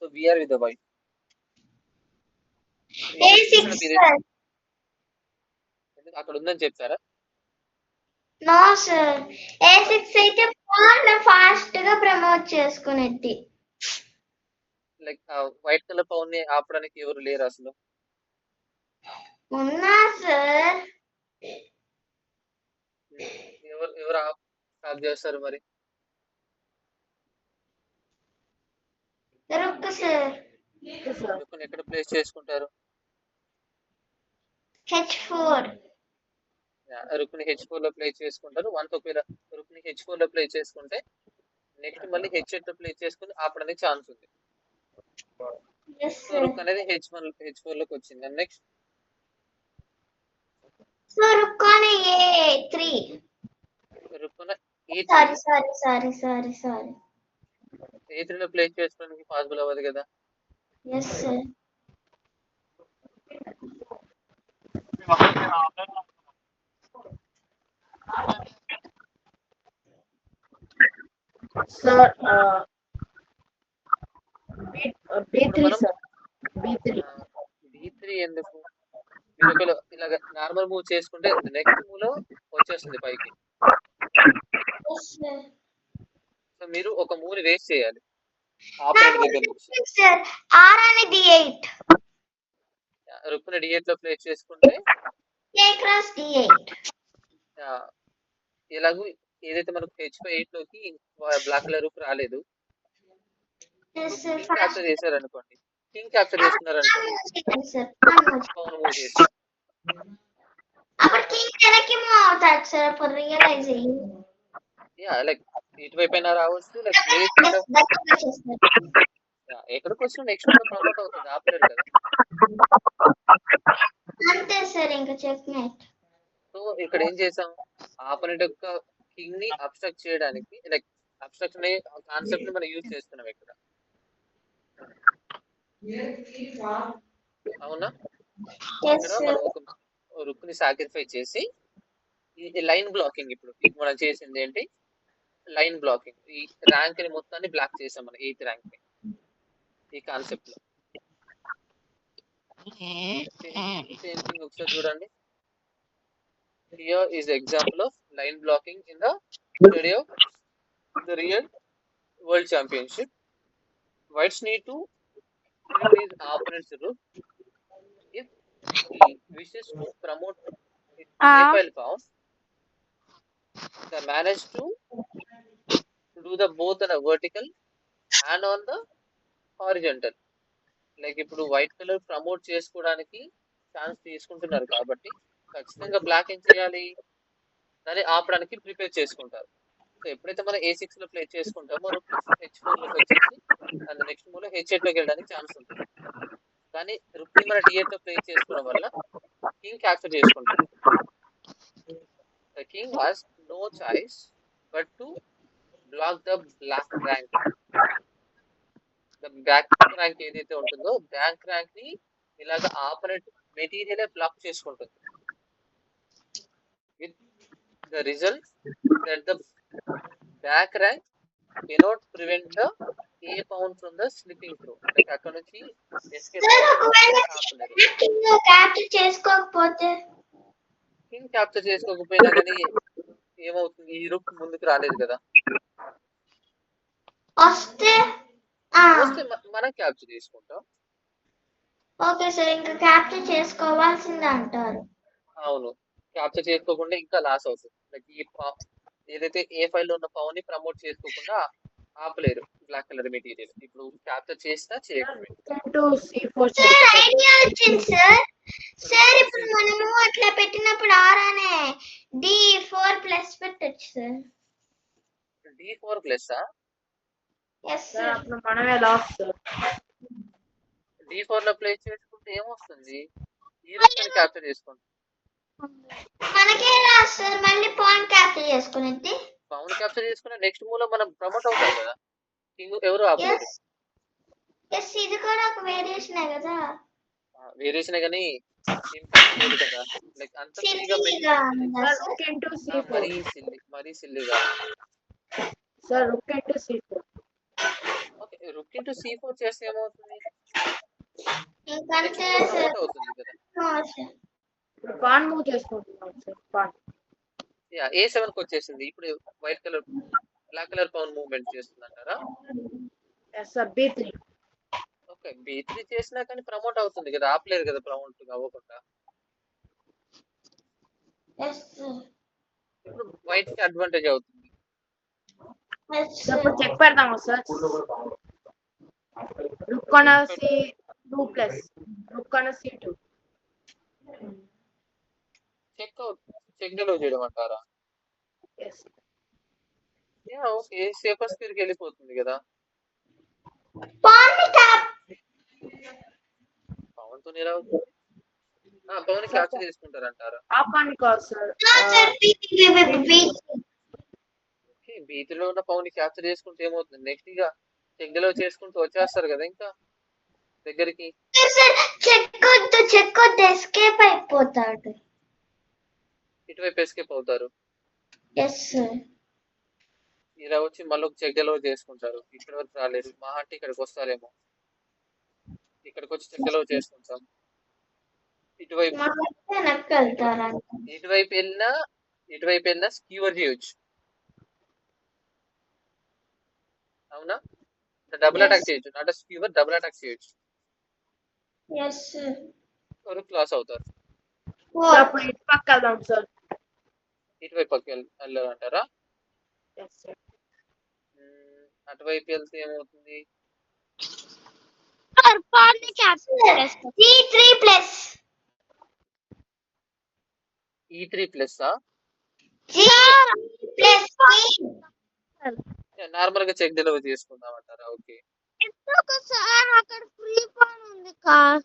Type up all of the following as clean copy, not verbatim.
So we are with the white. A6 sir. అక్కడ ఉందని చెప్తారా? నో సార్, A6 అయితే పాన్ ఫాస్ట్ గా ప్రమోట్ చేసుకునేది. లైక్ వైట్ కలర్ పౌన్ ని ఆపడానికి ఎవరు లేరు అసలు. ఉన్నా సార్. ఎవరు స్టాప్ చేస్తారు మరి? రుక్ సార్. రుక్కుని ఎక్కడ ప్లేస్ చేసుకుంటారు? H4. రుక్కుని H4 లో ప్లేస్ చేసుకుంటారు. వన్స్ ఒకవేళ రుక్కుని H4 లో ప్లేస్ చేసుకుంటే నెక్స్ట్ మళ్ళీ H8 లో ప్లేస్ చేసుకుని ఆపడానికి ఛాన్స్ ఉంది. సో రుక్ అనేది H4 లోకి వచ్చింది. నెక్స్ట్ సో రుక్కున A3. రుక్కున సారీ. A3 లో ప్లేస్ చేసుకోవడానికి పాసిబుల్ అవ్వదు కదా. Yes sir. Sir B3 sir. B3 ఎందుకు? మీరు ఒకవేళ ఇలాగ నార్మల్ మూవ్ చేసుకుంటే నెక్స్ట్ మూవ్ లో వచ్చేస్తుంది పైకి. సో మీరు ఒక మూవ్ ని వేస్ట్ చేయాలి ఆపరేటర్ దగ్గర నుంచి. R అని D8. రుక్కుని D8 లో ప్లేస్ చేసుకుంటే A క్రాస్ D8. ఎలాగూ ఏదైతే మనకు H8 లోకి బ్లాక్ కలర్ రుక్ రాలేదు, కింగ్ క్యాప్చర్ చేశారు అనుకోండి. కింగ్ క్యాప్చర్ చేసుకున్నారు అనుకోండి, పౌన్ మూవ్ చేసి అప్పుడు కింగ్ వెనక్కి మూవ్ అవుతాడు సార్. అప్పుడు రియలైజ్ అయ్యి లైక్ ఇటువైపు అయినా రావచ్చు, లైక్ ఎక్కడికి వచ్చినా నెక్స్ట్ ప్రమోట్ అవుతుంది, ఆపలేరు కదా. అంతే సార్, ఇంకా చెక్మేట్. సో ఇక్కడ ఏం చేసాం, ఆపోనెంట్ యొక్క కింగ్ ని అబ్స్ట్రక్ట్ చేయడానికి, లైక్ అబ్స్ట్రక్షన్ అనే కాన్సెప్ట్ ని మనం యూజ్ చేస్తున్నాం ఇక్కడ. అవునా? ఇక్కడ మనం ఒక రుక్ ని సాక్రిఫై చేసి ఈ లైన్ బ్లాకింగ్, ఇప్పుడు మనం చేసింది ఏంటి, లైన్ బ్లాకింగ్. ఈ ర్యాంక్ ని మొత్తాన్ని బ్లాక్ చేసాం మనం, 8th ర్యాంక్ ని ఈ కాన్సెప్ట్ లో. సేమ్ థింగ్ ఒకసారి చూడండి. Here is the example of line blocking in the study of the real world championship. Whites need to flip his opponent's rook if he wishes to promote his A-file pawn. They manage to do the both on a vertical and on the horizontal. Like ఇప్పుడు white colour promote చేసుకోవడానికి chance తీసుకుంటున్నారు కాబట్టి ఖచ్చితంగా black ఏం చేయాలి, దాన్ని ఆపడానికి prepare చేసుకుంటారు. సో ఎప్పుడైతే మనం A6 లో ప్లే చేసుకుంటామో H4 లోకి వచ్చేసి అండ్ నెక్స్ట్ మూవ్ లో H8 లోకి వెళ్ళడానికి ఛాన్స్ ఉంటుంది. కానీ రుక్ని మన D8 లో ప్లే చేసుకోవడం వల్ల కింగ్ క్యాప్చర్ చేసుకుంటాం. The king has no choice but to block the black rank. The back rank ఏదైతే ఉంటుందో బ్యాక్ ర్యాంక్ ని ఇలాగ ఆపరేట్ మెటీరియల్ బ్లాక్ చేసుకుంటుంది. With the result that the back rank cannot prevent the A pawn from the slipping through. Like అక్కడ నుంచి escape king capture చేసుకోకపోయినా కానీ ఏమవుతుంది, ఈ రుక్ ముందుకు రాలేదు కదా. వస్తే మనం క్యాప్చర్ చేసుకుంటాం. ఓకే సార్, ఇంకా క్యాప్చర్ చేసుకోవాల్సిందే అంటారు. అవును, క్యాప్చర్ చేసుకోకుండా ఇంకా లాస్ అవుతుంది. లైక్ ఈ ఏదైతే A5 లో ఉన్న పవన్ ని ప్రమోట్ చేసుకోకుండా ఆపలేరు బ్లాక్ కలర్ మెటీరియల్. ఇప్పుడు క్యాప్చర్ చేసినా చేయకపోయినా సార్ ఇప్పుడు మనము అట్లా పెట్టినప్పుడు ఆర్ అనే D4 ప్లస్ పెట్టొచ్చు సార్. D4 ప్లస్ మనమే లాస్ సార్. D4 లో ప్లే చేసుకుంటే ఏమొస్తుంది, ఈ రుక్ని క్యాప్చర్ చేసుకోండి. మనకే లాస్ సార్, మళ్ళీ పాయింట్ క్యాప్చర్ చేసుకునేది. పవన్ క్యాప్చర్ చేసుకున్న నెక్స్ట్ మూవ్ లో మనం ప్రమోట్ అవుతాం కదా, కింగ్ ఎవరు ఆపలేరు. ఇది కూడా ఒక వేరియేషన్ కదా. వేరియేషన్ కానీ ఇంపాక్ట్ లేదు కదా. లైక్ అంత మరీ సిల్లిగా sir rook into C4. Okay, రుక్ ఇంటూ C4 చేస్తే ఏమవుతుంది? నెక్స్ట్ ఇంకంతే మూవ్ సార్ ప్రమోట్ అవుతుంది కదా. ఇప్పుడు పాన్ మూవ్ చేసుకుంటున్నాం సార్ పాన్. యా A7 కి వచ్చేసింది. ఇప్పుడు white colour black colour pawn movement చేస్తుందంటారా? Yes sir B3. Okay, B3 చేసినా కానీ ప్రమోట్ అవుతుంది కదా, ఆపలేదు కదా ప్రమోట్ అవ్వకుండా. ఎస్ సార్ ఇప్పుడు వైట్ కి అడ్వాంటేజ్ అవుతుంది. ఎస్ సో సార్ ఇప్పుడు చెక్ పెడదామా sir? Rook on C2 plus rook on C2. Check డెలో చేయడం అంటారా? Yes ya okay, safer square కి వెళ్ళిపోతుంది కదా. పాన్ ట్యాప్ పవన్ తో ఎలా అవుతుంది? పవన్ క్యాప్చర్ చేసుకుంటారంటారా? ఆ పాన్ కాదు సార్. సార్ ఓకే, బీతిలో ఉన్న పవన్ క్యాప్చర్ చేసుకుంటే ఏమవుతుంది? నెక్స్ట్ ఇక చెక్ డెలో చేసుకుంటూ వచ్చేస్తారు కదా ఇంకా దగ్గరికి. చెక్ వద్దు ఎస్కేప్ అయిపోతాడు. ఇటువైపు ఎస్కేప్ అవుతారు. ఎస్ సార్ ఇలా వచ్చి మళ్ళీ ఒక చెక్ డెలో చేసుకుంటారు. ఇక్కడి వరకు రాలేదు, మా అంటే ఇక్కడికి వస్తారేమో. ఇక్కడికి వచ్చి చెక్ డెలో చేసుకుంటాం. ఇటువైపు వెనక్కి వెళ్తారంట. ఇటువైపు వెళ్ళినా స్క్యూవర్ చేయొచ్చు. అవునా? డబుల్ అటాక్ చేయొచ్చు, నాట్ స్క్యూవర్, డబుల్ అటాక్ చేయొచ్చు. ఎస్ సార్ ఎవరు క్లాస్ అవుతారు. సో అప్పుడు ఇటు పక్క వెళ్దాం సార్. ఇటువైపు పక్క వెళ్ళాలంటారా? Yes sir. అటువైపు వెళ్తే ఏమవుతుంది? C3 plus E3 plus normal గా చెక్ డెలివరీ చేసుకుందాం అంటారా? ఓకే, సార్ అక్కడ ఫ్రీ పాన్ ఉంది కార్.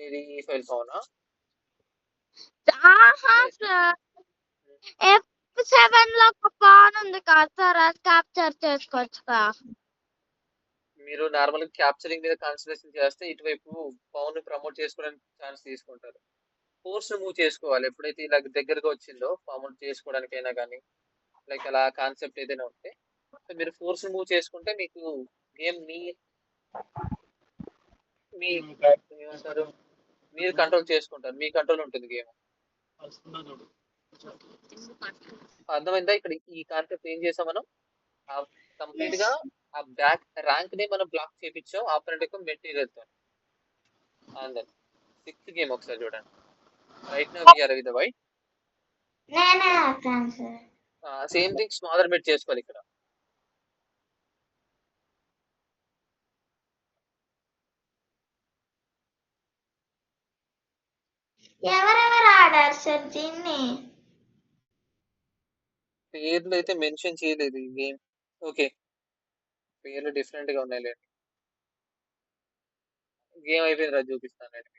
ఇది ఫైల్ అవునా? ఆహా సార్ F7 లో ఒక పాన్ ఉంది కదా సార్, అది క్యాప్చర్ చేసుకోవచ్చు కా. మీరు నార్మల్ గా క్యాప్చరింగ్ మీద కాన్సన్ట్రేషన్ చేస్తే ఇటువైపు పవన్ ని ప్రమోట్ చేసుకోవడానికి ఛాన్స్ తీసుకుంటారు. ఫోర్స్ మూవ్ చేసుకోవాలి. ఎప్పుడైతే ఇలా దగ్గరగా వచ్చిందో ప్రమోట్ చేసుకోవడానికైనా కానీ, లైక్ అలా కాన్సెప్ట్ ఏదైనా ఉంటే మీరు ఫోర్స్ మూవ్ చేసుకుంటే మీకు గేమ్ మీ ఏమంటారు, మీరు కంట్రోల్ చేసుకుంటారు, మీ కంట్రోల్ ఉంటుంది గేమ్. అర్థమైందా? ఇక్కడ ఈ కాన్సెప్ట్ ఏం చేసాం మనం, కంప్లీట్ గా ఆ బ్యాక్ ర్యాంక్ ని మనం బ్లాక్ చేపించాం ఆపరెంట్ యొక్క మెటీరియల్ తో. అండ్ 6th గేమ్ ఒకసారి చూడండి. Right now we're with the white. నేనే అవుతాను sir. Same thing smaller bet చేసుకోవాలి ఇక్కడ. ఎవరెవరు ఆడారు సార్ దీన్ని? పేర్లు అయితే మెన్షన్ చేయలేదు ఈ గేమ్. ఓకే, పేర్లు డిఫరెంట్ గా ఉన్నాయి. గేమ్ అయిపోయింది రా, చూపిస్తాను నేను.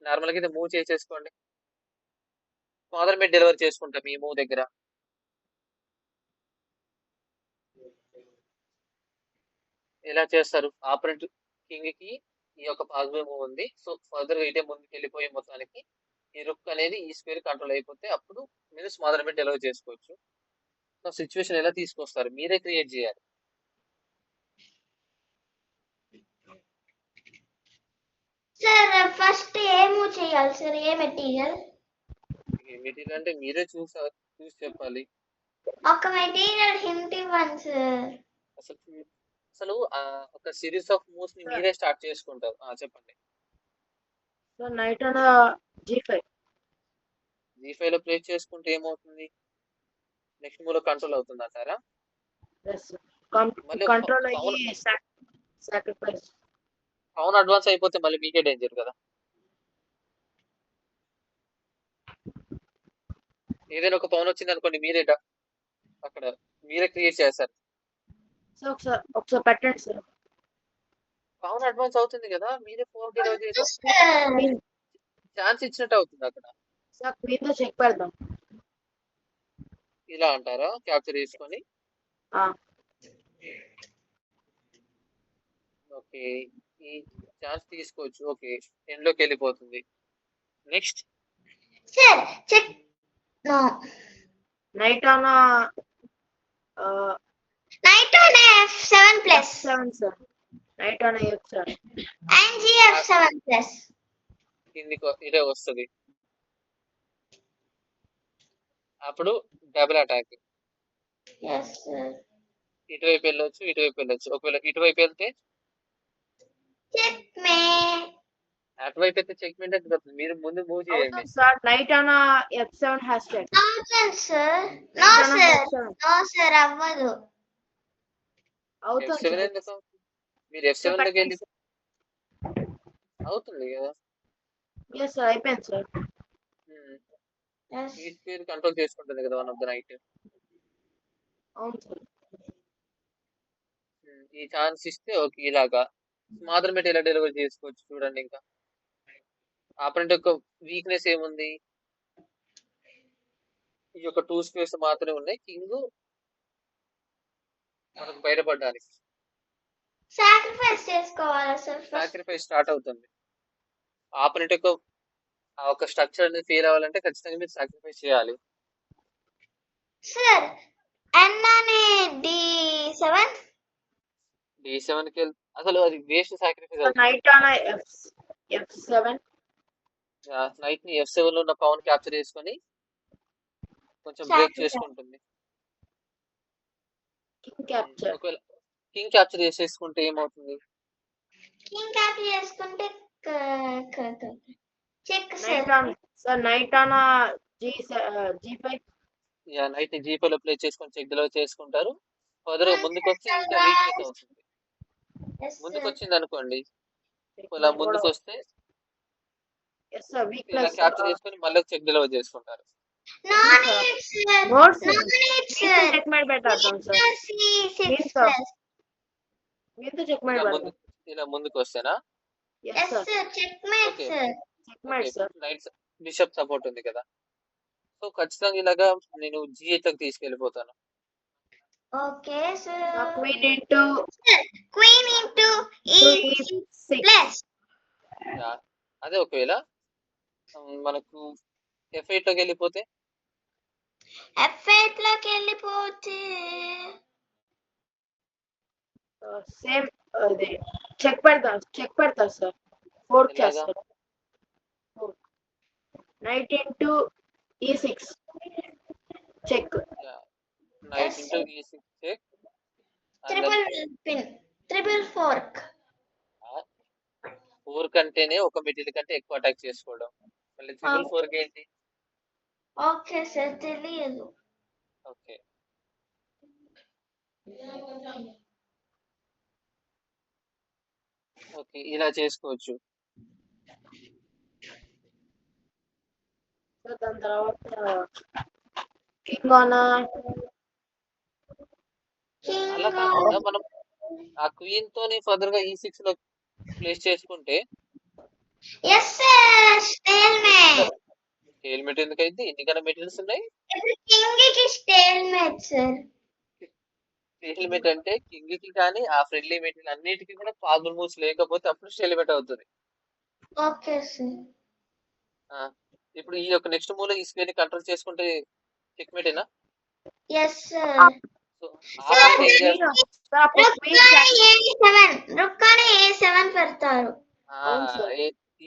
నార్మల్ గా ఇది మూవ్ చేసేసుకోండి. స్మాలర్ బెట్ డెలివరీ చేసుకుంటాం ఈ మూవ్ దగ్గర. ఎలా చేస్తారు? ఆపరెంట్ కింగ్ కి ఈ యొక్క పాజిబుల్ మూవ్ ఉంది, సో ఫర్దర్ ఇటే ముందుకు వెళ్ళిపోయే మొత్తానికి ఈ రుక్ అనేది ఈ స్క్వేర్ కంట్రోల్ అయిపోతే అప్పుడు మీరు స్మాలర్ బెట్ డెలివరీ చేసుకోవచ్చు. సో సిచ్యువేషన్ ఎలా తీసుకొస్తారు మీరే క్రియేట్ చేయాలి. సార్ ఫస్ట్ ఏ మూవ్ చేయాలి సార్? ఏ మెటీరియల్? మెటీరియల్ అంటే మీరే చూసి చెప్పాలి. ఒక మెటీరియల్ హింట్ ఇవ్వండి సార్. అసలు ఒక సిరీస్ ఆఫ్ మూవ్స్ ని మీరే స్టార్ట్ చేసుకుంటారు. చెప్పండి. So night on G5. G5 లో ప్లేస్ చేసుకుంటే ఏమవుతుంది? నెక్స్ట్ మూవ్ లో కంట్రోల్ అవుతుంది అంటారా? ఎస్ మళ్ళీ కంట్రోల్ అయ్యి సాక్రిఫైస్. పవన్ అడ్వాన్స్ అయిపోతే మళ్ళీ మీకే డేంజర్ కదా. ఏదైనా ఒక పవన్ వచ్చింది అనుకోండి, మీరే అక్కడ మీరే క్రియేట్ చేస్తారు. సో ఒకసారి పెట్టండి సార్. పవన్ అడ్వాన్స్ అవుతుంది కదా, మీరే 4 డెలివరీ చేసి ఛాన్స్ ఇచ్చినట్టు అవుతుంది అక్కడ. సార్ క్వీన్ తో చెక్ పెడదాం. ఇలా అంటారా? క్యాప్చర్ చేసుకొని ఓకే, ఈ ఛాన్స్ తీసుకోవచ్చు. ఓకే, ఎండ్ లోకి వెళ్ళిపోతుంది. Next sir check no knight on Knight on f7 plus F7 sir. Knight on F7. and gf7 plus. కిందికి ఇదే వస్తుంది. అప్పుడు డబుల్ అటాక్. Yes, sir. ఇటువైపు వెళ్ళొచ్చు, ఇటువైపు వెళ్ళొచ్చు. ఒకవేళ ఇటువైపు వెళ్తే Checkmate. అటువైపు అయితే చెక్మెంట్ అంటే వస్తుంది. మీరు ముందు మూవ్ చేయండి. అవుతుంది sir. Knight on F7 hash tag. Thousand, sir. No, Naight on sir. F7. No, sir. అవ్వదు. అవుతుంది F7 సార్. ఎందుకు? మీరు F7 లోకి వెళ్ళి అవుతుంది కదా. ఎస్ సార్, అయిపోయింది సార్. Yes. ఈ స్పీడ్ కంట్రోల్ చేసుకుంటుంది కదా వన్ ఆఫ్ ద నైట్. అవును సార్. ఈ ఛాన్స్ ఇస్తే ఓకే, ఇలాగా మాత్రమే ఇలా డెలివరీ చేసుకోవచ్చు. చూడండి, ఇంకా ఆపరెంట్ యొక్క వీక్నెస్ ఏముంది? ఈ యొక్క 2 స్క్వేర్స్ మాత్రమే ఉన్నాయి. కింగ్ మనకు బయటపడడానికి సాక్రిఫైస్ చేసుకోవాలా సార్? సాక్రిఫైస్ స్టార్ట్ అవుతుంది. ఆపరెంట్ యొక్క ఆ ఒక స్ట్రక్చర్ అనేది ఫెయిల్ అవ్వాలంటే ఖచ్చితంగా మీరు సాక్రిఫైస్ చేయాలి. సార్ n అనే d7 D7 కి అసలు అది వేస్ట్ సాక్రిఫైస్ అవుతుంది. Night on F7. నైట్ ని F7 లో ఉన్న పవన్ క్యాప్చర్ చేసుకొని కొంచెం బ్రేక్ చేసుకుంటుంది. King capture. ఒకవేళ కింగ్ క్యాప్చర్ చేసేసుకుంటే ఏమవుతుంది? కింగ్ క్యాప్చర్ చేసుకుంటే check knight on sir. Knight on G5. Knight ని G5 లో ప్లే చేసుకొని చెక్ డెలివర్ చేసుకుంటారు. ఫర్దర్ ముందుకు వస్తే ఇంకా వీక్నెస్ అవుతుంది. ముందుకు వచ్చింది అనుకోండి, ఇలా ముందుకు వస్తే ఎస్ సార్. ఇలా వీక్నెస్ క్యాప్చర్ చేసుకొని మళ్ళీ చెక్ డెలివర్ చేసుకుంటారు. No need, sir. Notes No need, sir. Checkmate పెట్టేద్దాం సార్. C6 మీతో plus. మీతో చెక్మేట్ పెడతాం. ఇలా ముందుకు వస్తేనా? ఎస్ Yes, సార్. sir. Checkmate, Okay. sir. Checkmate sir. Knight bishop support ఉంది కదా, సో ఖచ్చితంగా ఇలాగా నేను G8 లోకి తీసుకెళ్ళిపోతాను. Okay, sir. Queen into Sir, queen into E6 E6. plus. అదే ఒకవేళ మనకు F8 లోకి వెళ్ళిపోతే F8 లోకి వెళ్ళిపోతే సేమ్ అది చెక్ పెడతా సార్. 4 ఎలాగా? చేస్తారు. Knight into E6 check. Knight into E6 check. Triple fork. 4 కంటేనే ఒక మెటీరియల్ కంటే ఎక్కువ అటాక్ చేసుకోవడం. మళ్ళీ 4 ఏంటి? ఓకే సార్, తెలియదు. ఓకే, ఓకే, ఇలా చేసుకోవచ్చు. దాని తర్వాత కింగ్ ఆన్ అలా కాకుండా మనం ఆ క్వీన్ తోని ఫర్దర్ గా E6 లో ప్లేస్ చేసుకుంటే ఎస్ సార్, స్టేల్మేట్. స్టేల్మేట్ ఎందుకైంది? ఎన్నికైనా మెటీరియల్స్ ఉన్నాయి. ఇప్పుడు కింగ్ కి స్టేల్మేట్ సార్. స్టేల్మేట్ అంటే కింగ్ కి కానీ ఆ ఫ్రెండ్లీ మెటీరియల్ అన్నిటికీ కూడా పాజిబుల్ మూవ్స్ లేకపోతే అప్పుడు స్టేల్మేట్ అవుతుంది. Okay sir. ఇప్పుడు ఈ యొక్క నెక్స్ట్ మూవ్ లో ఈ స్క్వేర్ ని కంట్రోల్ చేసుకుంటే చెక్మేటేనా? Yes sir. సో రుక్కాని A7 పెడతారు.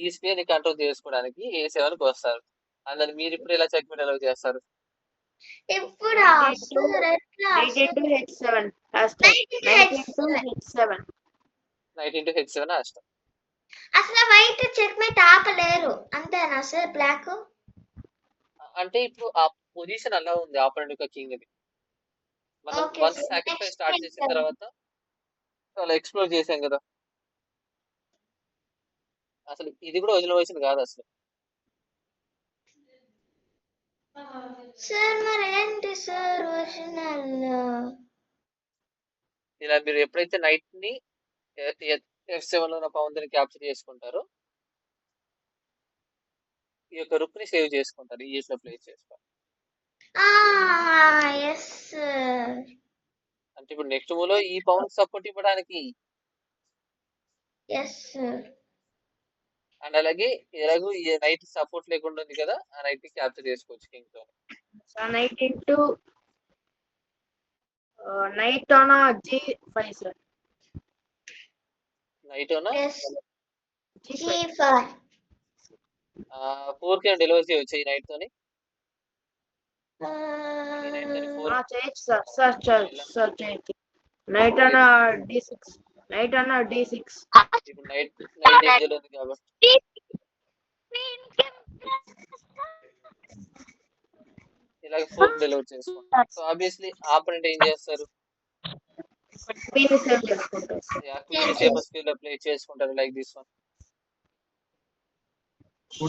ఈ స్క్వేర్ ని కంట్రోల్ చేసుకోవడానికి A7 కి వస్తారు. అందులో మీరు ఇప్పుడు ఎలా చెక్మేట్ ఎలా చేస్తారు? ఇప్పుడు H7 H7 knight into H7 అష్టం. అసలు వైట్ చెక్మేట్ ఆపలేరు, అంతేనా సార్? బ్లాక్ అంటే ఇప్పుడు ఆ పొజిషన్ అలా ఉంది ఆపరెంట్ యొక్క కింగ్ ది. మనం Okay, once sir. Sacrifice Next start చేసిన తర్వాత అలా ఎక్స్ప్లోర్ చేసాం కదా, అసలు ఇది కూడా వదిలివేసింది కాదు అసలు. సార్ మరి ఏంటి సార్ ఒరిజినల్? ఇలా మీరు ఎప్పుడైతే నైట్ ని F7 లో ఉన్న పవన్ ని క్యాప్చర్ చేసుకుంటారో ఈ యొక్క రుక్ ని సేవ్ చేసుకుంటారు. ఈ లో ప్లేస్ చేసుకోవాలి. Yes sir. అంటే ఇప్పుడు నెక్స్ట్ మూవ్ లో ఈ పవన్ సపోర్ట్ ఇవ్వడానికి ఎస్ సార్. అండ్ అలాగే ఎలాగో ఈ నైట్ సపోర్ట్ లేకుండా ఉంది కదా, ఆ నైట్ ని క్యాప్చర్ చేసుకోవచ్చు కింగ్ తో. So knight into knight on a g5, sir. Knight ఓనా ప్లస్ g5. G4. 4 కి డెలివరీ చేయొచ్చు ఈ నైట్ తోని. ఈ నైట్ తోని 4 చేయొచ్చు సార్ చేయొచ్చు. Night on a d6. Night on a d6. ఇప్పుడు నైట్ డేంజర్ ఉంది కాబట్టి ఇలాగ 4 డెలివరీ చేసుకుంటాం. సో ఆబ్వియస్లీ ఆపరెంట్ ఏం చేస్తారు? queen సేవ్ చేసుకుంటారు సార్. క్వీన్ సేఫర్ స్క్వేర్ లో ప్లే చేసుకుంటారు లైక్ దిస్ వన్.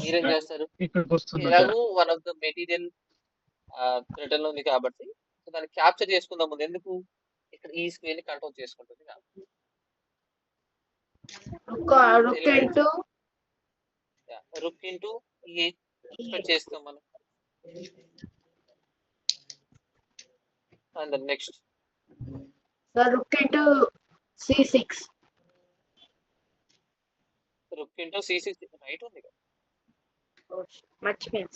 మీరేం చేస్తారు? ఇలాగూ one of the material threaten లో ఉంది కాబట్టి సో దాన్ని క్యాప్చర్ చేసుకుందాం ముందు. ఎందుకు? ఇక్కడ ఈ స్క్వేర్ ని కంట్రోల్ చేసుకుంటుంది కాబట్టి. రుక్ into రుక్ ఇంటూ ఈ ఎక్స్పెక్ట్ చేస్తాం మనం. And next sir rook into c6. Rook into C6 right ఉంది కదా. మర్చిపోయాను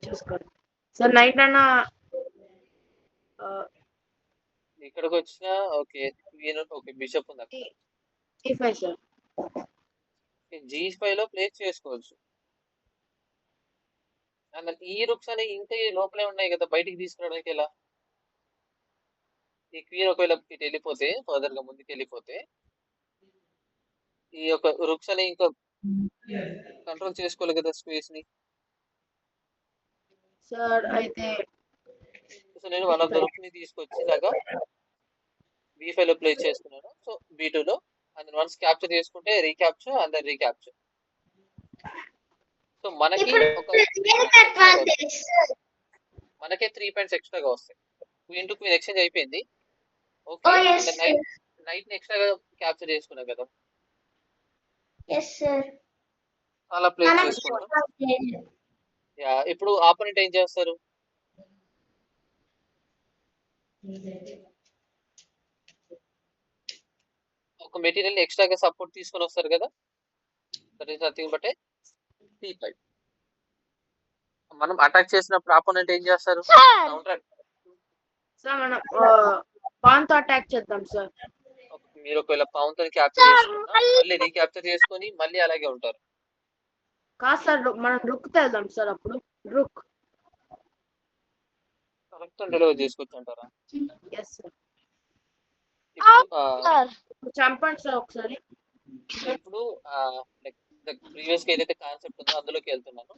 చూసుకోండి సార్. నైట్ అన్న ఇక్కడికి వచ్చిన ఓకే క్వీన్ ఓకే బిషప్ ఉంది అక్కడ. g5 sir. G5 లో ప్లేస్ చేసుకోవచ్చు. అండ్ ఈ రుక్స్ అనేవి ఇంకా ఈ లోపలే ఉన్నాయి కదా, బయటికి తీసుకురావడానికి ఎలా? ఈ క్వీన్ ఒకవేళ ఇటు వెళ్ళిపోతే ఫర్దర్ గా ముందుకు వెళ్ళిపోతే ఈ యొక్క రుక్స్ అనేవి ఇంకా కంట్రోల్ చేసుకోవాలి కదా స్పేస్ ని. సార్ అయితే సో నేను వన్ ఆఫ్ ద రుక్ ని తీసుకొచ్చి ఇలాగా B5 లో ప్లేస్ చేసుకున్నాను. సో B2 లో అండ్ వన్స్ క్యాప్చర్ చేసుకుంటే recapture and then recapture. So మనకి ఇప్పుడు ఒక దేనికి అడ్వాంటేజ్? మనకే 3 పాయింట్స్ ఎక్స్ట్రాగా వస్తాయి. క్వీన్ టు క్వీన్ ఎక్స్చేంజ్ అయిపోయింది. Oh okay yes and sir. Night ఎక్స్ట్రాగా క్యాప్చర్ చేసుకున్నాం కదా, Yes sir. అలా ప్లేస్ మనకి చేసుకున్నాం. advantage. ఇప్పుడు ఆపోనెంట్ ఏం చేస్తారు? ఒక మెటీరియల్ ఎక్స్ట్రాగా సపోర్ట్ తీసుకొని వస్తారు కదా, that is nothing but C5. మనం అటాక్ చేసినప్పుడు ఆపోనెంట్ ఏం చేస్తారు? కౌంటర్. సార్ మనం పాన్ తో అటాక్ చేద్దాం సార్. మీరు ఒకవేళ పవన్ తో క్యాప్చర్ చేసుకున్నా మళ్ళీ రీక్యాప్చర్ చేసుకొని మళ్ళీ అలాగే ఉంటారు. కాదు సార్ మనం రుక్ వెళ్దాం సార్. అప్పుడు రుక్ కరెక్ట్ డెలివర్ చేసుకోవచ్చు అంటారా? Yes sir. ఇప్పుడు చంపండి సార్ ఒకసారి. ఇప్పుడు లైక్ ప్రీవియస్ గా ఏదైతే కాన్సెప్ట్ ఉందో అందులోకి వెళ్తున్నాను.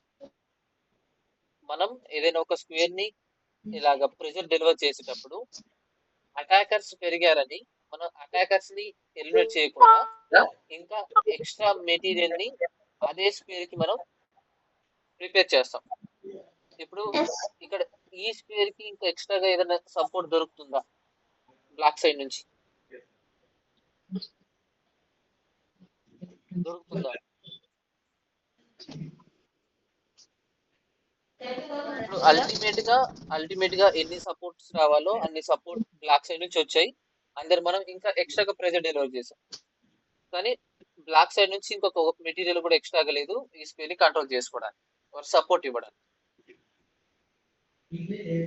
మనం ఏదైనా ఒక స్క్వేర్ ని ఇలాగ ప్రెజర్ డెలివర్ చేసేటప్పుడు అటాకర్స్ పెరిగారని మనం అటాకర్స్ ని ఎలిమినేట్ చేయకుండా ఇంకా ఎక్స్ట్రా మెటీరియల్ ని అదే స్క్వేర్ కి మనం ప్రిపేర్ చేస్తాం. ఇప్పుడు ఇక్కడ ఈ స్క్వేర్ కి ఇంకా ఎక్స్ట్రాగా ఏదైనా సపోర్ట్ దొరుకుతుందా బ్లాక్ సైడ్ నుంచి? దొరుకుతుందా? ఇప్పుడు అల్టిమేట్ గా ఎన్ని సపోర్ట్స్ రావాలో అన్ని సపోర్ట్ బ్లాక్ సైడ్ నుంచి వచ్చాయి. అందరు మనం ఇంకా ఎక్స్ట్రాగా ప్రెజర్ డెలివర్ చేసాం, కానీ బ్లాక్ సైడ్ నుంచి ఇంకొక మెటీరియల్ కూడా ఎక్స్ట్రాగా లేదు ఈ స్పేస్ ని కంట్రోల్ చేసుకోవడానికి సపోర్ట్ ఇవ్వడానికి.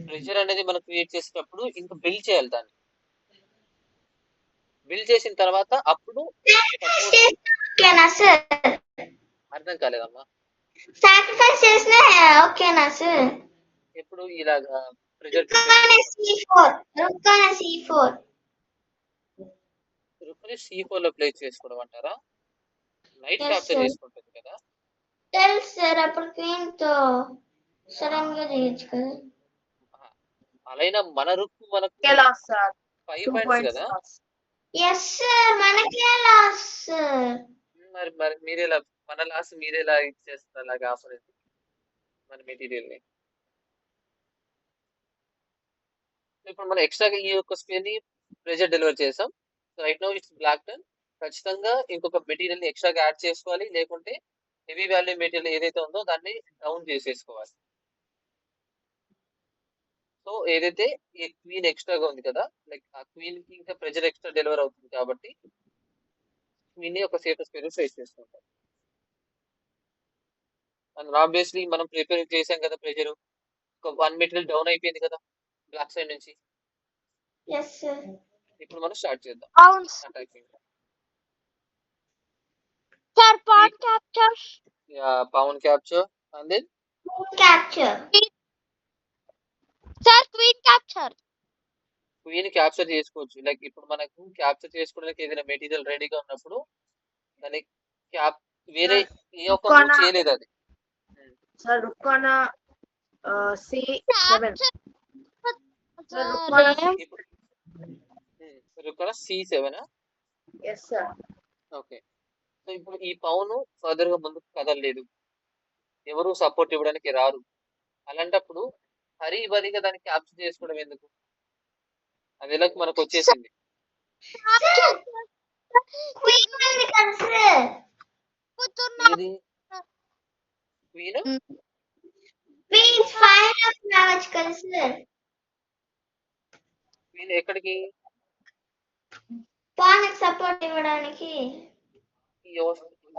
ప్రెజర్ అనేది మనం క్రియేట్ చేసేటప్పుడు ఇంకా బిల్డ్ చేయాలి. దాన్ని బిల్డ్ చేసిన తర్వాత అప్పుడు ఓకేనా సార్? అర్థం కాలేదమ్మా. సాక్రిఫైస్ చేసిన ఓకేనా సార్? ఎప్పుడు ఇలాగా ప్రెజర్ రుక్ని C4 లో ప్లేస్ చేసుకోవడం అంటారా? Night Yes, capture sir. చేసుకుంటుంది కదా. తెలుసు సార్. అప్పుడు క్వీన్ తో సడన్ గా చేయొచ్చు కదా. అలైనా మన రుక్ మనకు లాస్ సార్. 5 2 పాయింట్స్ points కదా. లాస్. Yes sir. మనకే లాస్ సార్. మరి మీరేలా మన లాస్ట్ మీరేలా ఇచ్చేస్తారు అలాగా ఆఫర్ మన మెటీరియల్ ని? ఇప్పుడు మనం ఎక్స్ట్రాగా ఈ యొక్క స్క్వేర్ ని ప్రెజర్ డెలివర్ చేసాం. Right now it's black turn. ఖచ్చితంగా ఇంకొక మెటీరియల్ ని ఎక్స్ట్రాగా యాడ్ చేసుకోవాలి, లేకుంటే హెవీ వాల్యూ మెటీరియల్ ఏదైతే ఉందో దాన్ని డౌన్ చేసేసుకోవాలి. సో ఏదైతే ఈ క్వీన్ ఎక్స్ట్రాగా ఉంది కదా, లైక్ ఆ క్వీన్ కి ఇంకా ప్రెజర్ ఎక్స్ట్రా డెలివర్ అవుతుంది కాబట్టి క్వీన్ ని ఒక సేఫ్ స్పేస్ ఫేస్ చేసుకుంటాం. అండ్ ఆబ్వియస్లీ మనం ప్రిపేర్ చేసాం కదా ప్రెజర్, ఒక 1 మెటీరియల్ డౌన్ అయిపోయింది కదా బ్లాక్ సైడ్ నుంచి. Yes sir. ఇప్పుడు మనం స్టార్ట్ చేద్దాం అవును attacking. Sir pawn capture pawn capture and then capture. Sir queen capture queen capture చేసుకోవచ్చు. లైక్ ఇప్పుడు మనకు క్యాప్చర్ చేసుకోవడానికి ఏదైనా మెటీరియల్ రెడీగా ఉన్నప్పుడు దాన్ని క్యాప్ వేరే ఏ ఒక్క మూవ్ రుక్కానా చేయలేదు అది. సార్ రుక్కానా C7 సార్ రుక్కానా ఇప్పుడు రుక్కన C7. Yes sir. Okay, so ఇప్పుడు ఈ పౌను ఫర్దర్ గా ముందుకు కదలలేదు, ఎవరు సపోర్ట్ ఇవ్వడానికి రారు. అలాంటప్పుడు హరీబరీగా దాన్ని క్యాప్చర్ చేసుకోవడం ఎందుకు? అది ఎలా మనకు వచ్చేసింది. క్వీన్ ఉంది కదా సార్. ఇది క్వీన్ క్వీన్ ఫైర్ ఆఫ్ రావచ్చు కదా సార్. క్వీన్ ఎక్కడికి? పాన్ సపోర్ట్ ఇవ్వడానికి. ఈ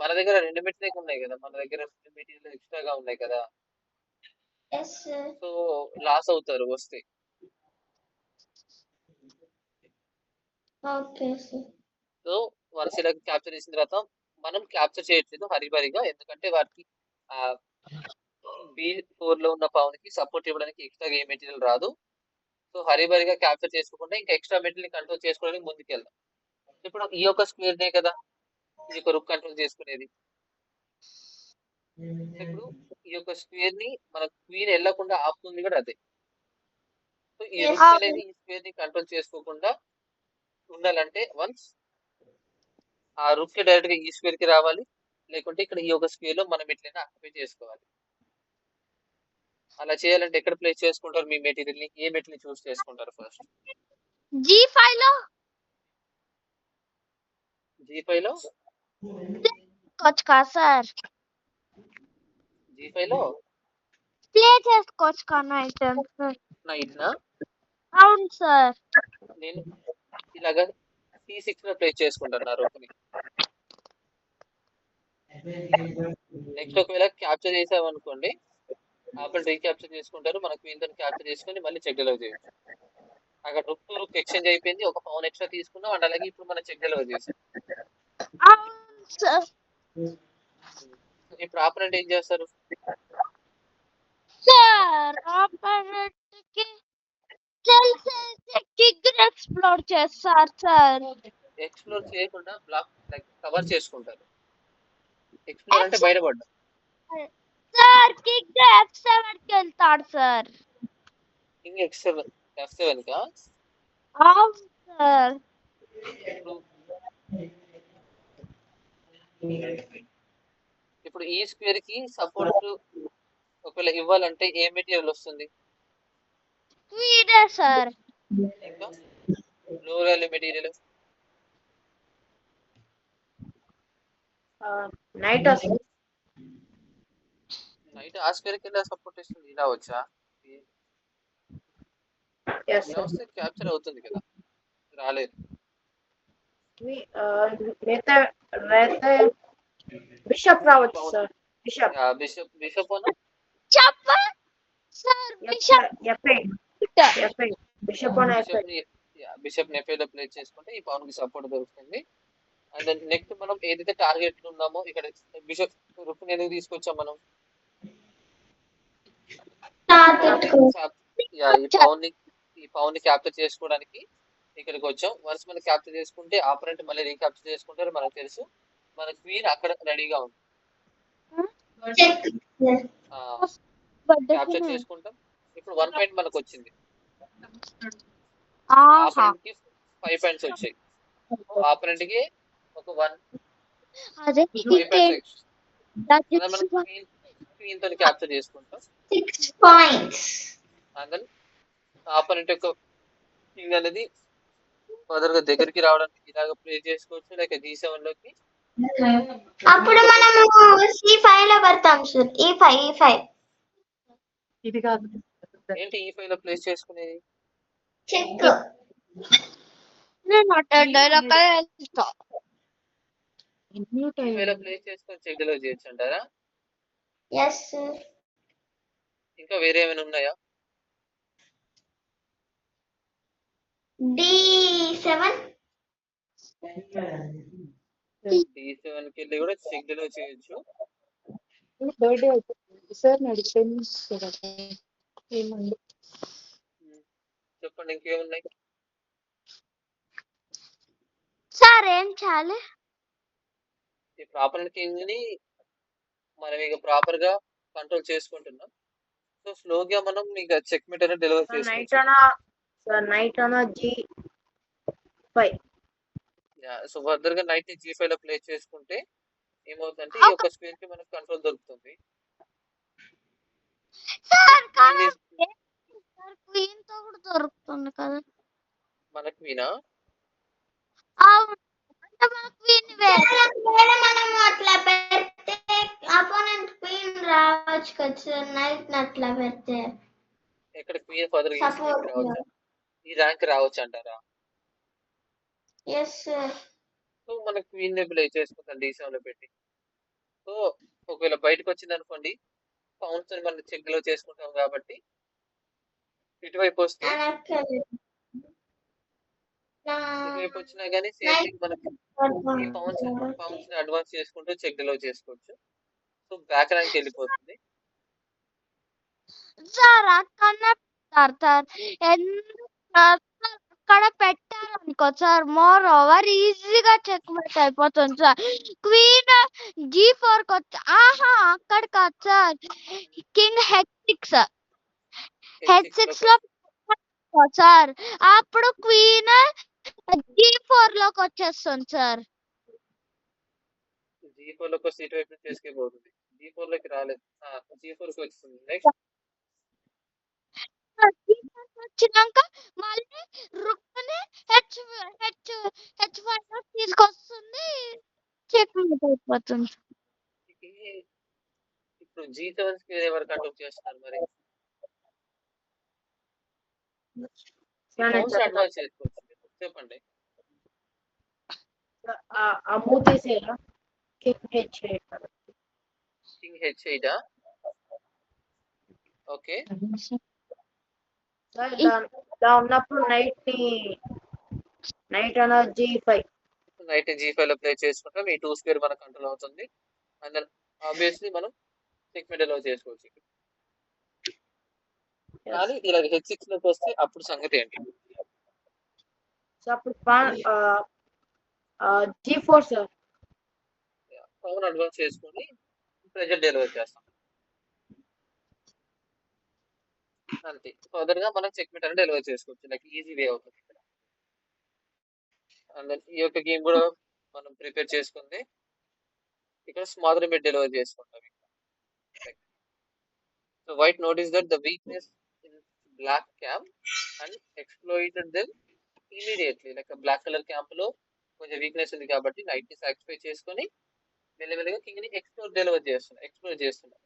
మన దగ్గర 2 మెటీరియల్ ఉన్నాయి కదా, మన దగ్గర 2 మెటీరియల్ ఎక్స్ట్రాగా ఉన్నాయి కదా, ఎస్ సార్. సో లాస్ అవుతారు వస్తే. Okay sir. సో వరుసగా క్యాప్చర్ చేసిన తర్వాత మనం క్యాప్చర్ చేయట్లేదు హరిబరిగా, ఎందుకంటే వారికి B4 లో ఉన్న పవన్ కి సపోర్ట్ ఇవ్వడానికి ఎక్స్ట్రా ఏ మెటీరియల్ రాదు. సో హరిబరిగా క్యాప్చర్ చేసుకోకుండా ఇంకా ఎక్స్ట్రా మెటీరియల్ కంట్రోల్ చేసుకోవడానికి ముందుకెళ్దాం. ఇప్పుడు ఈ యొక్క స్క్వేర్ నే కదా ఈ యొక్క రుక్ కంట్రోల్ చేసుకునేది. ఇప్పుడు ఈ యొక్క స్క్వేర్ ని మన క్వీన్ వెళ్లకుండా ఆపుతుంది కూడా అదే. సో ఈ రుక్ అనేది ఈ స్క్వేర్ ని కంట్రోల్ చేసుకోకుండా ఉండాలంటే వన్స్ ఆ రుక్ డైరెక్ట్ గా ఈ స్క్వేర్ కి రావాలి, లేకుంటే ఇక్కడ ఈ యొక్క స్క్వేర్ లో మనం ఎట్లయినా ఆక్యుపై చేసుకోవాలి. అలా చేయాలంటే ఎక్కడ ప్లేస్ చేసుకుంటారు మీ మెటీరియల్ ని? ఏ మెటీరియల్ చూస్ చేసుకుంటారు ఫస్ట్? G5 లో G5 లో చేసుకోవచ్చు కదా సార్, G5 లో ప్లే చేసుకోవచ్చు కదా ఐటమ్స్. నైట్ నా అవును సార్. నేను ఇలాగా C6 లో ప్లేస్ చేసుకుంటాను నా రుక్ ని. నెక్స్ట్ ఒకవేళ క్యాప్చర్ చేసామనుకోండి, ఆపల్ రీక్యాప్చర్ చేసుకుంటారు, మన క్వీన్ తో క్యాప్చర్ చేసుకుని మళ్ళీ చెక్ డెలివర్ చేయొచ్చు. అక్కడ రుక్ టు రుక్ ఎక్స్చేంజ్ అయిపోయింది, ఒక పవన్ ఎక్స్ట్రా తీసుకున్నాం అండ్ అలాగే ఇప్పుడు మనం చెక్ డెలివర్ చేసాం. అవును సార్. ఇప్పుడు ఆపరెంట్ ఏం చేస్తారు? సార్ ఆపరేట్ కి తెలిసేసి కిగ్ ఎక్స్ప్లోర్ చేస్తారు సార్. ఎక్స్ప్లోర్ చేయకుండా బ్లాక్ లైక్ కవర్ చేసుకుంటారు. ఎక్స్ప్లోర్ అంటే బయటపడ్డా. సార్ కిగ్ F7 కి వెళ్తాడు సార్. కింగ్ F7 కా? అవును సార్. ఇప్పుడు ఈ స్క్వేర్ కి సపోర్ట్ ఒకవేళ ఇవ్వాలంటే ఏ మెటీరియల్ వస్తుంది? వీడే సార్. ఇంకా లో వాల్యూ మెటీరియల్ నైట్ వస్తుంది. నైట్ ఆ స్క్వేర్ కి ఎలా సపోర్ట్ ఇస్తుంది? ఇలా వచ్చా? ఎస్ ఇలా సార్. వస్తే క్యాప్చర్ అవుతుంది కదా, రాలేదు. బిషప్ రావచ్చు సార్. బిషప్ బిషప్ అను చెప్ప సార్ బిషప్ బిషప్ బిషప్ ని F8 లో ప్లేస్ చేసుకుంటే ఈ పవన్ కి సపోర్ట్ దొరుకుతుంది. అండ్ నెక్స్ట్ మనం ఏదైతే టార్గెట్ ఉన్నామో ఇక్కడ బిషప్ రుక్ ఎందుకు తీసుకొచ్చాం మనం? ఈ పవన్ ని క్యాప్చర్ చేసుకోవడానికి ఇక్కడికి వచ్చాం. వన్స్ మనం క్యాప్చర్ చేసుకుంటే ఆపరెంట్ మళ్ళీ రీక్యాప్చర్ చేసుకుంటారు, మనకు తెలుసు. మన క్వీన్ అక్కడ రెడీగా ఉంది, క్యాప్చర్ చేసుకుంటాం. ఇప్పుడు 1 పాయింట్ మనకు వచ్చింది, ఆపరెంట్ కి 5 పాయింట్స్ వచ్చాయి. ఆపరెంట్ కి ఒక 1 అదే 5 పాయింట్స్ మనం క్వీన్ తో క్యాప్చర్ చేసుకుంటాం. 6 పాయింట్స్. అందులో ఆపరెంట్ యొక్క కింగ్ అనేది ఫర్దర్ గా దగ్గరికి రావడానికి ఇలాగ ప్లే చేసుకోవచ్చు, లేక G7 లోకి. అప్పుడు మనము C5 లో పడతాం సార్. E5 ఇది కాదు. ఏంటి E5 లో ప్లేస్ చేసుకునేది? చెక్. నేను అటెండర్ వెళ్తా. E5 లో ప్లేస్ చేసుకొని చెక్ డెలివర్ చేయొచ్చు అంటారా? Yes sir. ఇంకా వేరే ఏమైనా ఉన్నాయా? D7. D7 కి వెళ్ళి కూడా చెక్ డిలో చేయొచ్చు. బర్త్డే అవుతుంది సార్ నాది 10 ఏమండి చెప్పండి ఇంకేమున్నాయి. సార్ ఏం చేయాలి? ఈ ప్రాపర్ కింగ్ ని మనం ఇక ప్రాపర్ గా కంట్రోల్ చేసుకుంటున్నాం. సో స్లోగా మనం ఇక చెక్ మీట్ అనేది డెలివర్ నైట్ చేసుకోవచ్చు. అనా సార్ నైట్ అనా G5 సో ఫర్దర్ గా నైట్ ని G5 లో ప్లే చేసుకుంటే ఏమవుతుందంటే ఈ యొక్క స్క్వేర్ కి మనకు కంట్రోల్ దొరుకుతుంది. సార్ Queen కానీ is- సార్ క్వీన్ తో కూడా దొరుకుతుంది కదా. మన క్వీనా అవును, అంటే మన క్వీన్ ఒకవేళ మనం అట్లా పెడితే అపోనెంట్ క్వీన్ రావచ్చు కదా సార్, నైట్ అట్లా పెడితే. ఎక్కడ క్వీన్ ఫర్దర్ ఈ స్క్వేర్ కి రావచ్చు, ఈ ర్యాంక్ రావచ్చు అంటారా? Yes sir. సో మన క్వీన్ ని ప్లే చేసుకుంటాం D7 లో పెట్టి. సో ఒకవేళ బయటకు వచ్చింది అనుకోండి, పౌన్స్ అని మనం చెక్ లో చేసుకుంటాం కాబట్టి ఇటువైపు వస్తే ఇటువైపు వచ్చినా కానీ సేమ్ థింగ్ మనకి ఈ పౌన్స్ ని అడ్వాన్స్ చేసుకుంటూ చెక్ లో చేసుకోవచ్చు. సో బ్యాక్ ర్యాంక్ వెళ్ళిపోతుంది. సార్ అక్కడనే పెడతారు సార్. ఎందుకు సార్ అక్కడ పెట్టారనుకో సార్, మోర్ ఓవర్ ఈజీగా చెక్ మెట్ అయిపోతుంది సార్. క్వీన్ G4 కి వచ్చి అక్కడ కాదు సార్, కింగ్ H6 లో పెట్టారనుకో సార్, అప్పుడు క్వీన్ G4 లోకి వచ్చేస్తుంది సార్. G4 లోకి వస్తే ఇటువైపు నుంచి ఎస్కేప్ అవుతుంది. G4 లోకి రాలేదు, G4 కి వచ్చింది. నెక్స్ట్ G4 కి వచ్చినాక మళ్ళీ రుక్ని H5 లో తీసుకొస్తుంది, చెక్ మెట్ అయిపోతుంది. ఇప్పుడు G7 స్క్వేర్ ఎవరు కంట్రోల్ చేస్తున్నారు మరి? పౌన్స్ అడ్వాన్స్ చేసుకోవచ్చు. చెప్పండి. ఆ మూవ్ తీసేయాలా king H8 king H8 okay. Sir ఇలా ఉన్నప్పుడు నైట్ అనా G5 నైట్ G5 లో ప్లే చేసుకుంటాం. ఈ 2 స్క్వేర్ మన కంట్రోల్ అవుతుంది. అండ్ దెన్ ఆబ్వియస్లీ మనం చెక్ మెట్ లో చేసుకోవచ్చు. కానీ ఇలా H6 లోకి వస్తే అప్పుడు సంగతి ఏంటి? సో అప్పుడు G4 సార్ పవన్ అడ్వాన్స్ చేసుకొని ప్రెజర్ డెలివర్ చేస్తాం. అంతే. ఫర్దర్ గా మనం చెక్ మెట్ అనేది డెలివర్ చేసుకోవచ్చు. లైక్ ఈజీ వే అవుతుంది. అండ్ దెన్ ఈ యొక్క గేమ్ కూడా మనం ప్రిపేర్ చేసుకుంది ఇక్కడ స్మాదర్ మెట్ డెలివర్ చేసుకుంటాం. So white noticed that the weakness in black camp and exploited them immediately. Like a black color camp లో కొంచెం వీక్నెస్ ఉంది కాబట్టి నైట్ ని సాక్రిఫై చేసుకొని మెల్లమెల్లగా కింగ్ ని ఎక్స్ప్లోర్ చేస్తున్నారు.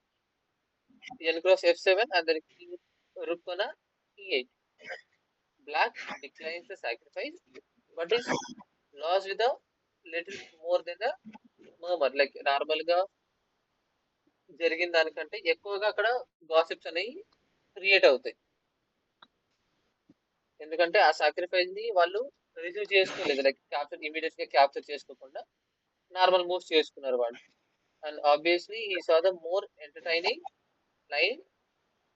N cross F7 and then king rook on E8. Black declines the sacrifice but is lost with a little more than the murmur. Like normal గా జరిగిన దానికంటే ఎక్కువగా అక్కడ గాసిప్స్ అనేవి క్రియేట్ అవుతాయి. ఎందుకంటే ఆ సాక్రిఫైస్ ని వాళ్ళు రిసీవ్ చేసుకోలేదు. లైక్ ఇమీడియట్ గా క్యాప్చర్ చేసుకోకుండా నార్మల్ మూవ్స్ చేసుకున్నారు వాళ్ళు. And obviously he saw the more entertaining line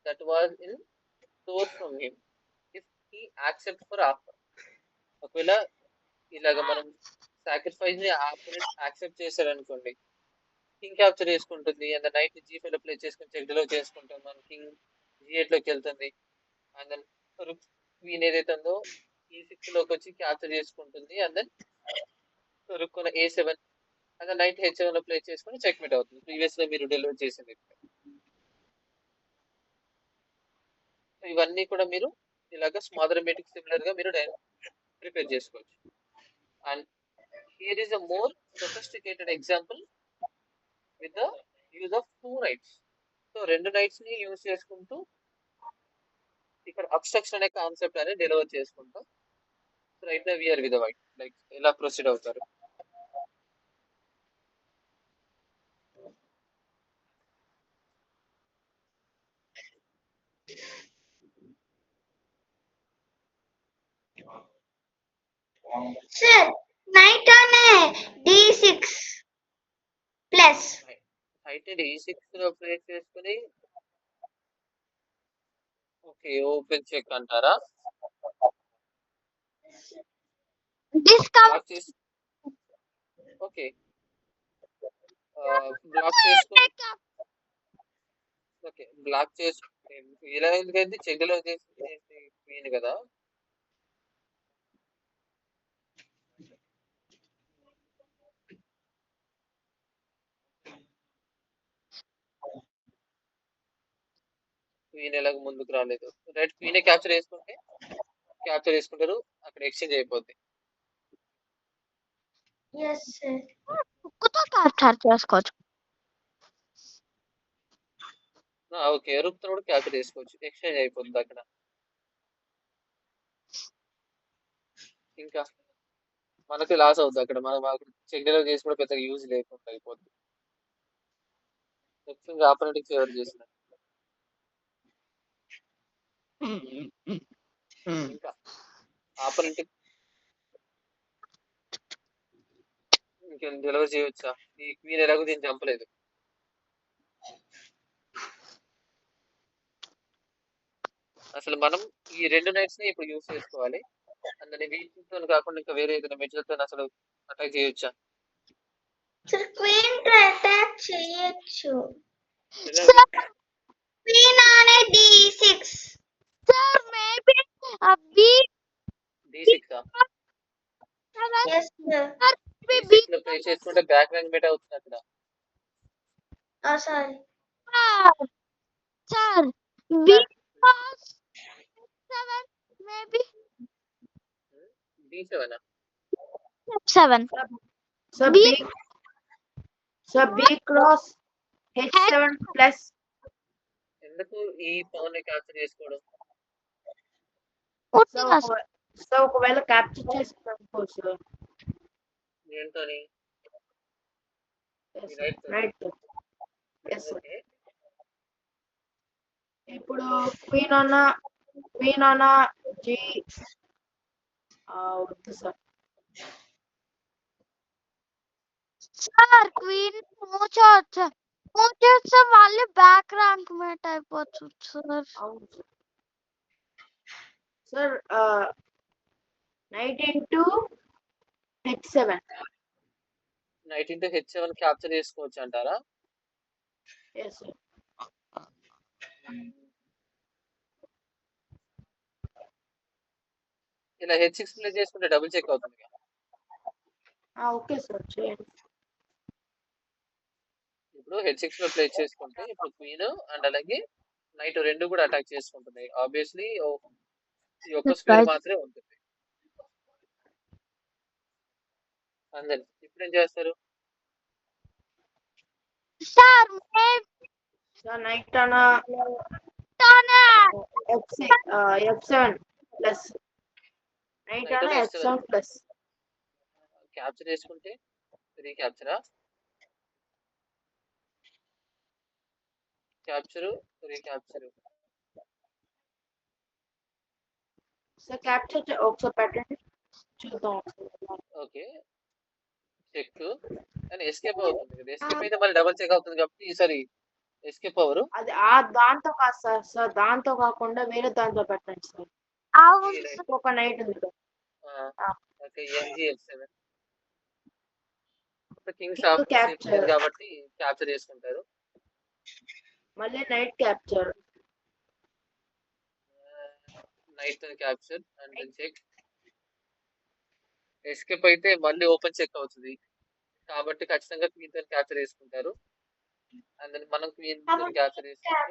that was in store from him if he accept for offer. ఒకవేళ ఇలాగ మనం సాక్రిఫైస్ ని ఆపోనెంట్ యాక్సెప్ట్ చేశారు అనుకోండి, కింగ్ క్యాప్చర్ చేసుకుంటుంది. అండ్ నైట్ G5 లో ప్లే చేసుకుని చెక్ లో చేసుకుంటాం. మన కింగ్ G8 లోకి వెళ్తుంది. అండ్ దెన్ రుక్ క్వీన్ ఏదైతే ఉందో E6 లోకి వచ్చి క్యాప్చర్ చేసుకుంటుంది. And then rook A7 and knight H7 లో ప్లే చేసుకుని చెక్ మెట్ అవుతుంది. ప్రీవియస్ లో మీరు డెలివర్ చేసింది. ఇవన్నీ కూడా మీరు ఇలాగ స్మాదర్ మేటిక్ సిమిలర్ గా మీరు ప్రిపేర్ చేసుకోవచ్చు. And here is a more sophisticated example with the use of 2 knights. So 2 knights ని యూజ్ చేసుకుంటూ ఇక్కడ అబ్స్ట్రక్షన్ అనే కాన్సెప్ట్ అనేది డెలివర్ చేసుకుంటాం. Right now we're with white like ఎలా ప్రొసీడ్ అవుతారు. Sir, knight on a d6 plus. Knight d6 లో place చేసుకుని ఓకే ఓపెన్ చెక్ అంటారా? Discover. బ్లాక్ చేసి ఓకే బ్లాక్ చేసుకుని ఓకే బ్లాక్ చేసి ఇలా ఎందుకంటే చెక్కులో చేసి క్వీన్ కదా. క్వీన్ ఎలాగ ముందుకు రాలేదు. రైట్ క్వీన్ క్యాప్చర్ చేసుకుంటారు, అక్కడ ఎక్స్చేంజ్ అయిపోద్ది. Yes, sir. కుతో క్యాప్చర్ చేసుకోవచ్చు. ఓకే రూప్తో కూడా క్యాప్చర్ చేసుకోవచ్చు, ఎక్స్చేంజ్ అయిపోద్ది అక్కడ. ఇంకా మనకి లాస్ అవుద్ది అక్కడ, మనం చెక్ చేసి కూడా పెద్దగా యూజ్ లేకుండా అయిపోద్ది. ముఖ్యంగా ఆపరేటింగ్ ఫేవర్ చేసిన ఇంకా ఆపరేటింగ్ ఇంకేం డెలివర్ చేయవచ్చా? ఈ క్వీన్ ఎలాగో దీన్ని చంపలేదు. అసలు మనం ఈ 2 నైట్స్ ని ఇప్పుడు యూజ్ చేసుకోవాలి. అందులో వీటితో కాకుండా ఇంకా వేరే ఏదైనా మెజర్తో అసలు అటాక్ చేయొచ్చా? Sir, queen to attack చేయొచ్చు. ఎలాగ? Queen on a d6. Sir, maybe a beat. d6 Yes, sir. d6 లో ప్లే చేసుకుంటే బ్యాక్ ర్యాంక్ బెటర్ అవుతుంది అక్కడ. Oh, sorry. Sir, beat was 7, maybe d7 7. Sir, B. B cross h7 plus. ఎందుకు ఈ పవన్ ని capture చేసుకోవడం? సో ఒకవేళ capture చేసుకోవచ్చు దేంతోని? రైట్. ఓకే ఇప్పుడు క్వీన్ అన్న జీ వద్దు సార్. Sir, queen మూవ్ చేయొచ్చు. మూవ్ చేస్తే మళ్ళీ బ్యాక్ ర్యాంక్ మేట్ అయిపోతుంది సార్. అవును sir. Knight into h7. Knight into h7 capture చేసుకోవచ్చు అంటారా? Yes sir. ఇలా h6 ప్లే చేసుకుంటే డబుల్ చెక్ అవుతుంది కదా. ఓకే సార్ చేయండి. ఇప్పుడు h6 లో ప్లే చేసుకుంటే ఇప్పుడు క్వీన్ అండ్ అలాగే నైట్ రెండు కూడా అటాక్ చేసుకుంటున్నాయి. ఆబ్వియస్లీ ఈ ఒక్క స్క్వేర్ మాత్రమే ఉంటుంది. అందరు ఇప్పుడు ఏం చేస్తారు? సార్ నైట్ అన్న f7 ప్లస్. నైట్ అన్న f7 ప్లస్. క్యాప్చర్ చేసుకుంటే రీక్యాప్చరా? క్యాప్చరు రీక్యాప్చరు సార్ క్యాప్చర్ ఒకసారి పెట్టండి చూద్దాం. ఓకే చెక్ కానీ ఎస్కేప్ అవుతుంది కదా. ఎస్కేప్ అయితే మళ్ళీ డబుల్ చెక్ అవుతుంది కాబట్టి ఈసారి ఎస్కేప్ అవరు. అది దాంతో కాదు సార్. సార్ దాంతో కాకుండా వేరే దాంతో పెట్టండి సార్. ఒక నైట్ ఉంది కదా. ఓకే ఎంజీ f7 కింగ్స్ క్యాప్చర్ కాబట్టి క్యాప్చర్ చేసుకుంటారు. మళ్ళీ knight capture. Knight capture and then check. Escape అయితే మళ్ళీ ఓపెన్ చెక్ అవుతుంది కాబట్టి ఖచ్చితంగా క్వీన్ తో క్యాప్చర్ చేసుకుంటారు. అండ్ దెన్ మనం క్వీన్ తో క్యాప్చర్ చేసుకుంటే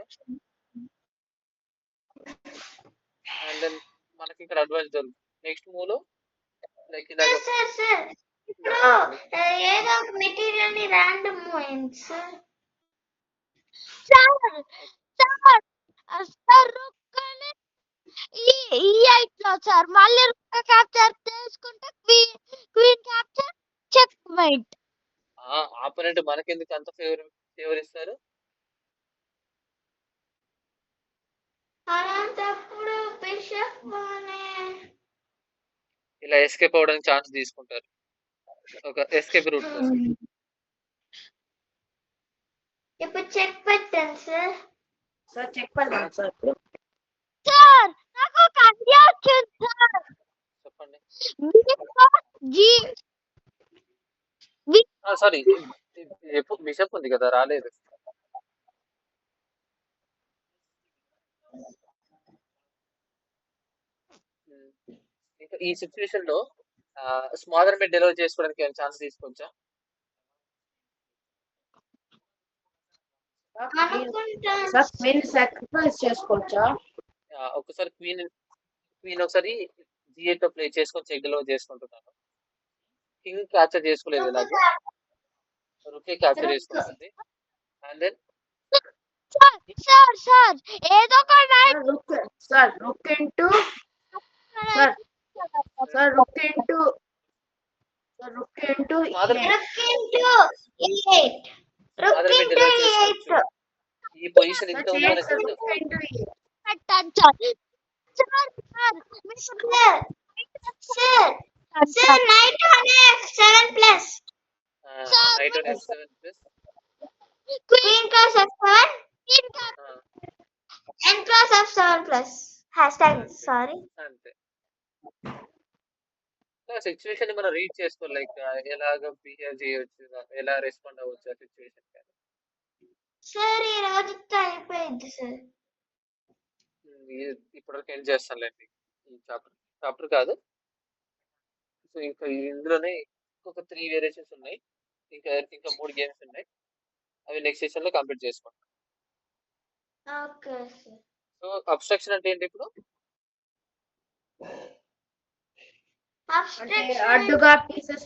అండ్ దెన్ మనకి ఇక్కడ అడ్వాన్స్ దొరుకుతుంది. నెక్స్ట్ మూవ్ లో లైక్ ఇలాగ ఇప్పుడు ఏదో ఒక మెటీరియల్ ని ర్యాండమ్ మూవ్మెంట్ సార్. సార్ రుక్కని ఈ 8 లో సార్ మళ్ళీ రుక్క క్యాప్చర్ చేసుకుంటే queen capture check mate. Opponent మనకెందుకు అంత ఫేవర్ ఇస్తారు? అలాంటప్పుడు బిషప్ ఇలా ఎస్కేప్ అవ్వడానికి ఛాన్స్ తీసుకుంటారు ఒక ఎస్కేప్ రూట్ కోసం. ఇప్పుడు చెక్ పెట్టండి సార్. సార్ చెక్ పడతాను సార్ ఇప్పుడు. సార్ నాకు ఒక ఐడియా వచ్చింది సార్. చెప్పండి. జీ సారీ బిషప్ ఉంది కదా రాలేదు. ఇంకా ఈ సిచ్యువేషన్ లో స్మాదర్ మీద డెలివర్ చేసుకోవడానికి ఏమైనా ఛాన్స్ తీసుకోవచ్చా? అనుకుంటాను సార్ క్వీన్ సాక్రిఫైస్ చేసుకోవచ్చా? ఒకసారి క్వీన్ ఒకసారి G8 లో ప్లే చేసుకొని చెక్ డెలివర్ చేసుకుంటున్నాను. కింగ్ క్యాప్చర్ చేసుకోలేదు ఇలాగే, రుకే క్యాప్చర్ చేసుకుంటుంది. అండ్ దెన్ సార్ సార్ ఏదో ఒక knight sir rook into sir sir rook into Rook into E8. Rook smother మీద into డెలివర్ E8. చేసుకోవచ్చు. ఈ పొజిషన్ ఇంకా ఉంది మనకి. పెట్టండి sir. Sir, knight on F7 plus. Night on F7 plus Queen cross F7. N cross F7 plus. Hashtag, sorry. అంతే. Situation మనం read చేసుకోవాలి, లైక్ ఎలాగ బిహేవ్ చేయవచ్చు, ఎలా రెస్పాండ్ అవ్వచ్చు ఆ సిచ్యువేషన్. సార్ ఈ రోజుతో అయిపోయింది సార్. ఇప్పటివరకు ఎండ్ చేస్తానులేండి ఈ చాప్టర్ కాదు. సో ఇంకా ఇందులోనే ఇంకొక 3 వేరియేషన్స్ ఉన్నాయి, ఇంకా 3 గేమ్స్ ఉన్నాయి. అవి నెక్స్ట్ సెషన్ లో కంప్లీట్ చేసుకుంటాం. Okay sir. సో అబ్స్ట్రాక్షన్ అంటే ఏంటి ఇప్పుడు? అంటే అడ్డుగా పీసెస్